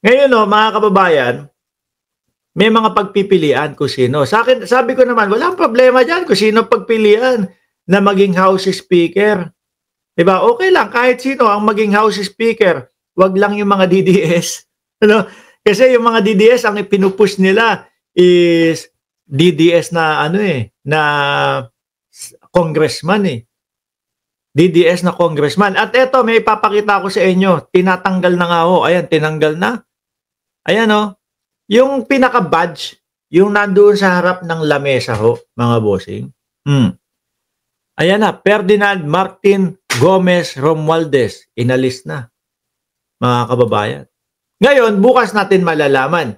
Ngayon, no, mga kababayan, may mga pagpipilian kung sino. Sa akin, sabi ko naman, walang problema dyan kung sino pagpilian na maging House Speaker. Diba? Okay lang, kahit sino ang maging House Speaker, wag lang yung mga DDS. Ano? Kasi yung mga DDS, ang ipinupush nila is DDS na na congressman DDS na congressman. At eto, may ipapakita ko sa inyo. Tinatanggal na nga ho. Ayan, tinanggal na. Ayan o. Yung pinaka-badge, yung nandoon sa harap ng lamesa ho, mga bossing. Ayan na, Ferdinand Martin Gomez Romualdez. Inalis na, mga kababayan. Ngayon, bukas natin malalaman,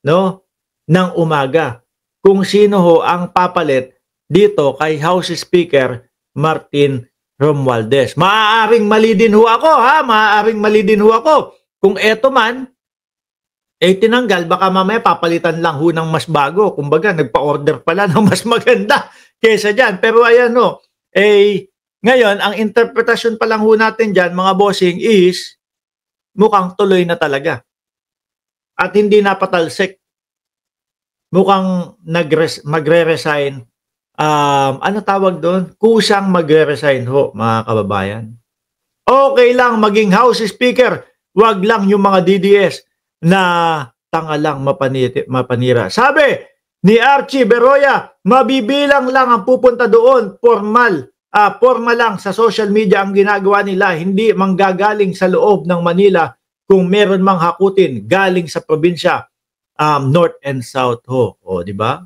no, ng umaga, kung sino ho ang papalit dito kay House Speaker Martin Romualdez. Maaaring mali din ho ako, ha? Maaaring mali din ho ako. Kung eto man, tinanggal, baka mamaya papalitan lang ho ng mas bago. Kumbaga, nagpa-order pala ng mas maganda kesa dyan. Pero ayan ho, ngayon, ang interpretasyon pa lang ho natin dyan, mga bossing, is mukhang tuloy na talaga. At hindi napatalsik. Mukhang magre-resign. Ano tawag doon? Kusang magre-resign ho, mga kababayan. Okay lang maging House Speaker, wag lang yung mga DDS na tanga lang mapanira. Sabi ni Archie Beroya, mabibilang lang ang pupunta doon, formal lang sa social media ang ginagawa nila, hindi manggagaling sa loob ng Manila kung meron mang hakutin galing sa probinsya, North and South ho. O, di ba?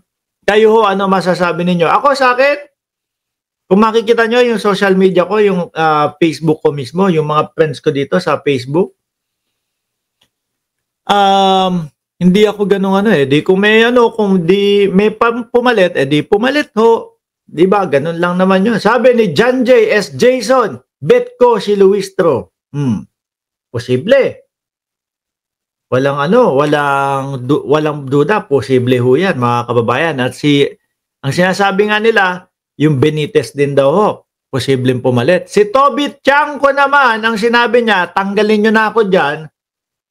Kayo ho, ano masasabi ninyo? Ako sa akin, kung makikita nyo yung social media ko, yung Facebook ko mismo, yung mga friends ko dito sa Facebook, hindi ako ganun di kung may kung di may pumalit, di pumalit ho. Di ba? Ganun lang naman yun. Sabi ni John J. S. Jason, bet ko si Luistro. Posible. Walang duda, posible ho yan, mga kababayan. At ang sinasabi nga nila, yung Benitez din daw ho, posibleng pumalit. Si Toby Chanko naman, ang sinabi niya, tanggalin nyo na ako dyan,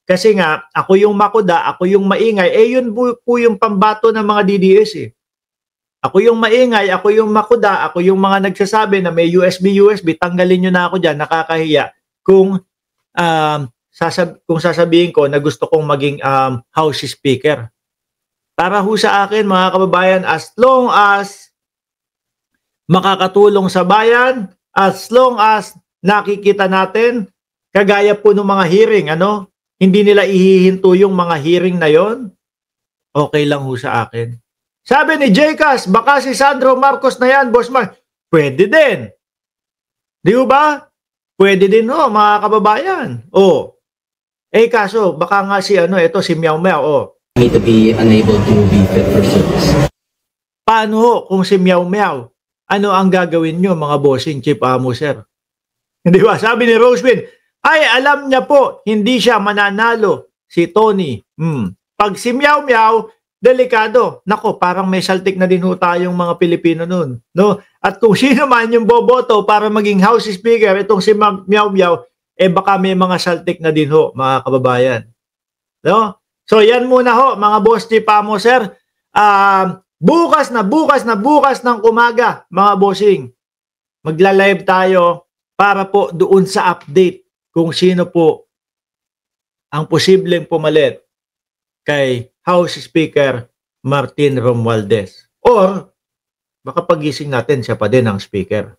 kasi nga, ako yung makuda, ako yung maingay, yun po yung pambato ng mga DDS Ako yung maingay, ako yung makuda, ako yung mga nagsasabi na may USB, tanggalin nyo na ako dyan, nakakahiya. Kung sasabihin ko na gusto kong maging House Speaker. Para ho sa akin, mga kababayan, as long as makakatulong sa bayan, as long as nakikita natin, kagaya po ng mga hearing, hindi nila ihihinto yung mga hearing na yon, okay lang ho sa akin. Sabi ni Jcas, baka si Sandro Marcos na yan, Boss Mark. Pwede din. Di ba? Pwede din ho, mga kababayan. Kaso, baka nga si si Meow Meow, Me to be unable to be fit for service. Paano ho kung si Meow Meow? Ano ang gagawin nyo, mga bossing, Chief Amo, sir? Di ba? Sabi ni Rosewin, alam niya po, hindi siya mananalo si Tony. Pag si Meow Meow, delikado. Nako, parang may saltik na din ho tayong mga Pilipino nun. No? At kung sino man yung boboto para maging House Speaker, itong si Meow Meow, baka may mga saltik na din ho, mga kababayan. No? So, yan muna ho, mga boss Chief Amo, sir. Bukas ng umaga, mga bossing, magla-live tayo para po doon sa update kung sino po ang posibleng pumalit kay House Speaker Martin Romualdez. Or, baka pagising natin siya pa din ang speaker.